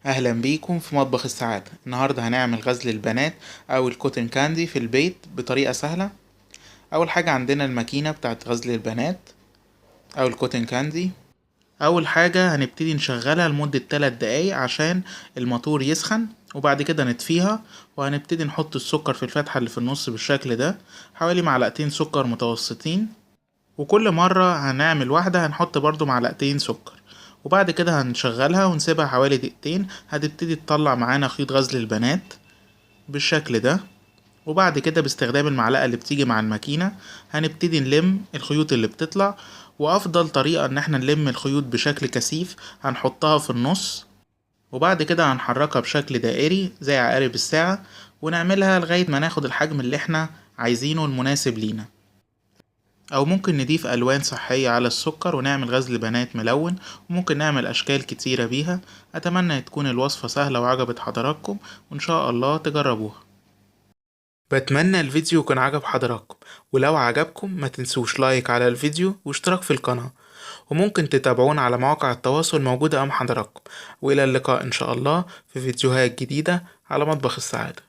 اهلا بيكم في مطبخ السعادة. النهاردة هنعمل غزل البنات او الكوتن كاندي في البيت بطريقة سهلة. اول حاجة عندنا الماكينة بتاعت غزل البنات او الكوتن كاندي. اول حاجة هنبتدي نشغلها لمدة 3 دقايق عشان الموتور يسخن، وبعد كده نطفيها وهنبتدي نحط السكر في الفتحة اللي في النص بالشكل ده، حوالي معلقتين سكر متوسطين، وكل مرة هنعمل واحدة هنحط برضو معلقتين سكر، وبعد كده هنشغلها ونسيبها حوالي دقيقتين. هتبتدي تطلع معانا خيط غزل البنات بالشكل ده. وبعد كده باستخدام المعلقة اللي بتيجي مع الماكينة هنبتدي نلم الخيوط اللي بتطلع، وافضل طريقة ان احنا نلم الخيوط بشكل كثيف هنحطها في النص، وبعد كده هنحركها بشكل دائري زي عقارب الساعة، ونعملها لغاية ما ناخد الحجم اللي احنا عايزينه المناسب لينا. او ممكن نضيف الوان صحية على السكر ونعمل غزل بنات ملون، وممكن نعمل اشكال كتيرة بيها. اتمنى تكون الوصفة سهلة وعجبت حضراتكم، وان شاء الله تجربوها. بتمنى الفيديو يكون عجب حضراتكم، ولو عجبكم ما تنسوش لايك على الفيديو واشتراك في القناة، وممكن تتابعونا على مواقع التواصل موجودة أمام حضراتكم. وإلى اللقاء إن شاء الله في فيديوهات جديدة على مطبخ السعادة.